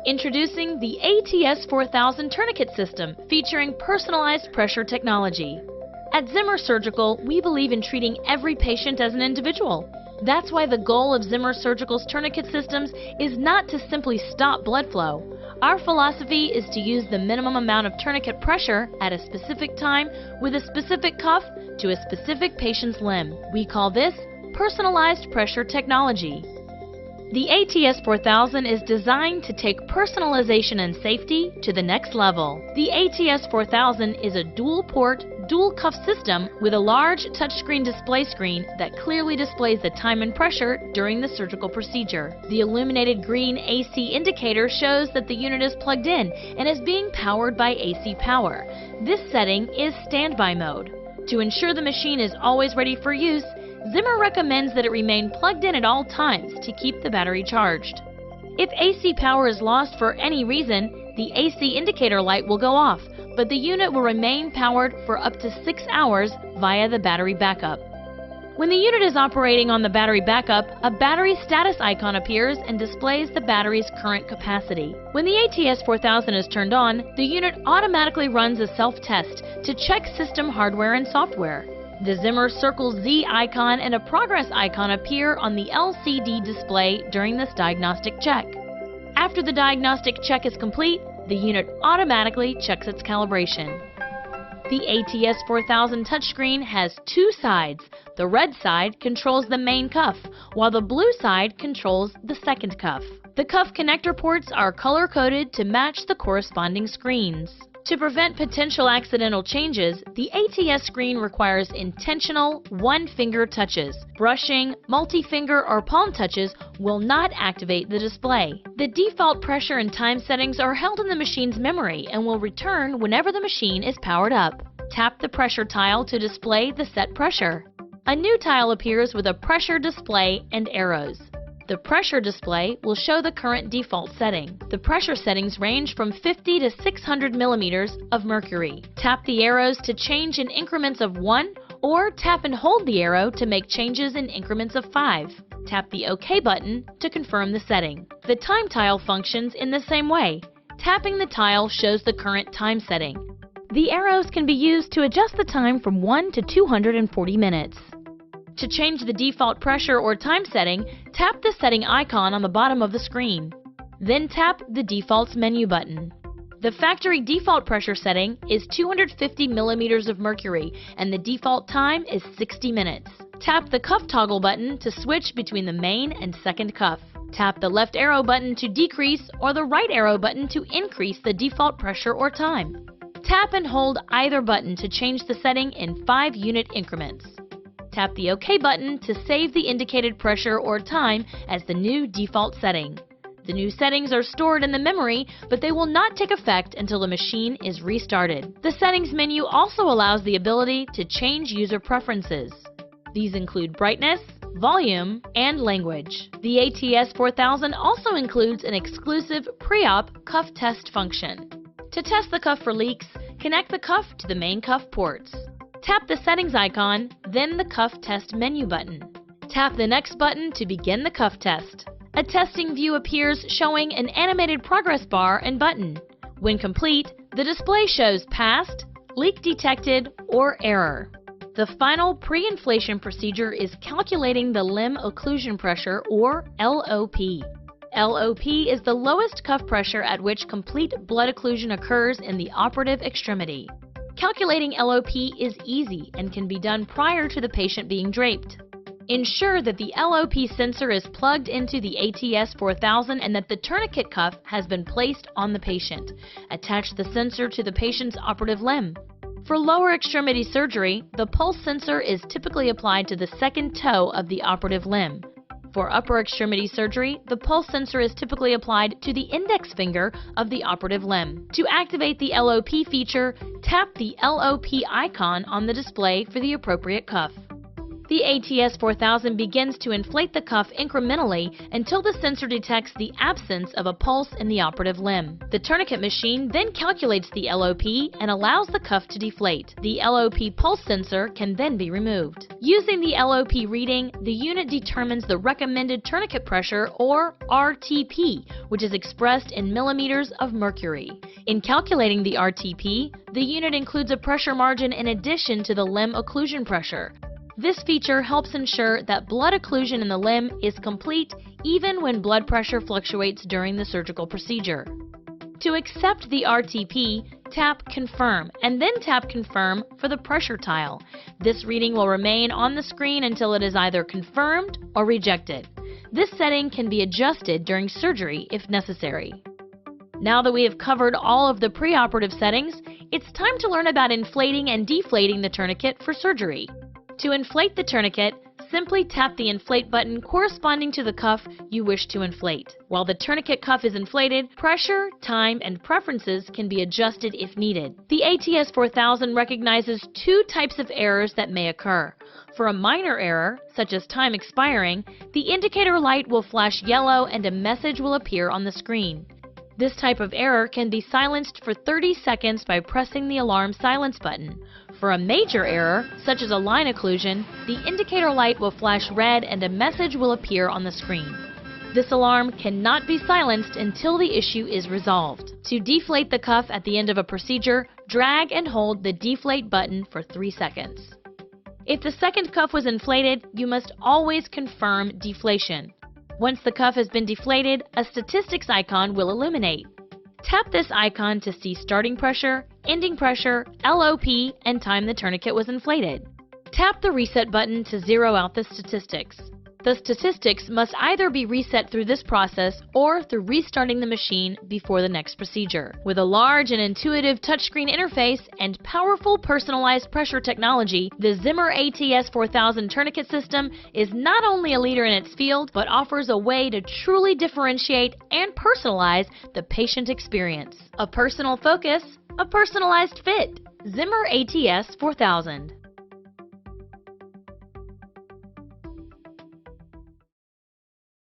Introducing the ATS4000 tourniquet system featuring personalized pressure technology. At Zimmer Surgical, we believe in treating every patient as an individual. That's why the goal of Zimmer Surgical's tourniquet systems is not to simply stop blood flow. Our philosophy is to use the minimum amount of tourniquet pressure at a specific time with a specific cuff to a specific patient's limb. We call this personalized pressure technology. The ATS4000 is designed to take personalization and safety to the next level. The ATS4000 is a dual-port, dual-cuff system with a large touchscreen display screen that clearly displays the time and pressure during the surgical procedure. The illuminated green AC indicator shows that the unit is plugged in and is being powered by AC power. This setting is standby mode. To ensure the machine is always ready for use, Zimmer recommends that it remain plugged in at all times to keep the battery charged. If AC power is lost for any reason, the AC indicator light will go off, but the unit will remain powered for up to 6 hours via the battery backup. When the unit is operating on the battery backup, a battery status icon appears and displays the battery's current capacity. When the ATS4000 is turned on, the unit automatically runs a self-test to check system hardware and software. The Zimmer Circle Z icon and a progress icon appear on the LCD display during this diagnostic check. After the diagnostic check is complete, the unit automatically checks its calibration. The ATS4000 touchscreen has two sides. The red side controls the main cuff, while the blue side controls the second cuff. The cuff connector ports are color-coded to match the corresponding screens. To prevent potential accidental changes, the ATS screen requires intentional one-finger touches. Brushing, multi-finger, or palm touches will not activate the display. The default pressure and time settings are held in the machine's memory and will return whenever the machine is powered up. Tap the pressure tile to display the set pressure. A new tile appears with a pressure display and arrows. The pressure display will show the current default setting. The pressure settings range from 50 to 600 millimeters of mercury. Tap the arrows to change in increments of 1, or tap and hold the arrow to make changes in increments of 5. Tap the OK button to confirm the setting. The time tile functions in the same way. Tapping the tile shows the current time setting. The arrows can be used to adjust the time from 1 to 240 minutes. To change the default pressure or time setting, tap the setting icon on the bottom of the screen. Then tap the Defaults menu button. The factory default pressure setting is 250 millimeters of mercury, and the default time is 60 minutes. Tap the cuff toggle button to switch between the main and second cuff. Tap the left arrow button to decrease or the right arrow button to increase the default pressure or time. Tap and hold either button to change the setting in 5-unit increments. Tap the OK button to save the indicated pressure or time as the new default setting. The new settings are stored in the memory, but they will not take effect until the machine is restarted. The settings menu also allows the ability to change user preferences. These include brightness, volume, and language. The ATS4000 also includes an exclusive pre-op cuff test function. To test the cuff for leaks, connect the cuff to the main cuff ports. Tap the settings icon, then the cuff test menu button. Tap the next button to begin the cuff test. A testing view appears showing an animated progress bar and button. When complete, the display shows passed, leak detected, or error. The final pre-inflation procedure is calculating the limb occlusion pressure, or LOP. LOP is the lowest cuff pressure at which complete blood occlusion occurs in the operative extremity. Calculating LOP is easy and can be done prior to the patient being draped. Ensure that the LOP sensor is plugged into the ATS4000 and that the tourniquet cuff has been placed on the patient. Attach the sensor to the patient's operative limb. For lower extremity surgery, the pulse sensor is typically applied to the second toe of the operative limb. For upper extremity surgery, the pulse sensor is typically applied to the index finger of the operative limb. To activate the LOP feature, tap the LOP icon on the display for the appropriate cuff. The ATS4000 begins to inflate the cuff incrementally until the sensor detects the absence of a pulse in the operative limb. The tourniquet machine then calculates the LOP and allows the cuff to deflate. The LOP pulse sensor can then be removed. Using the LOP reading, the unit determines the recommended tourniquet pressure, or RTP, which is expressed in millimeters of mercury. In calculating the RTP, the unit includes a pressure margin in addition to the limb occlusion pressure. This feature helps ensure that blood occlusion in the limb is complete even when blood pressure fluctuates during the surgical procedure. To accept the RTP, tap Confirm and then tap Confirm for the pressure tile. This reading will remain on the screen until it is either confirmed or rejected. This setting can be adjusted during surgery if necessary. Now that we have covered all of the preoperative settings, it's time to learn about inflating and deflating the tourniquet for surgery. To inflate the tourniquet, simply tap the inflate button corresponding to the cuff you wish to inflate. While the tourniquet cuff is inflated, pressure, time, and preferences can be adjusted if needed. The ATS4000 recognizes two types of errors that may occur. For a minor error, such as time expiring, the indicator light will flash yellow and a message will appear on the screen. This type of error can be silenced for 30 seconds by pressing the alarm silence button. For a major error, such as a line occlusion, the indicator light will flash red and a message will appear on the screen. This alarm cannot be silenced until the issue is resolved. To deflate the cuff at the end of a procedure, drag and hold the deflate button for 3 seconds. If the second cuff was inflated, you must always confirm deflation. Once the cuff has been deflated, a statistics icon will illuminate. Tap this icon to see starting pressure, ending pressure, LOP, and time the tourniquet was inflated. Tap the reset button to zero out the statistics. The statistics must either be reset through this process or through restarting the machine before the next procedure. With a large and intuitive touchscreen interface and powerful personalized pressure technology, the Zimmer ATS4000 tourniquet system is not only a leader in its field, but offers a way to truly differentiate and personalize the patient experience. A personal focus, a personalized fit. Zimmer ATS4000.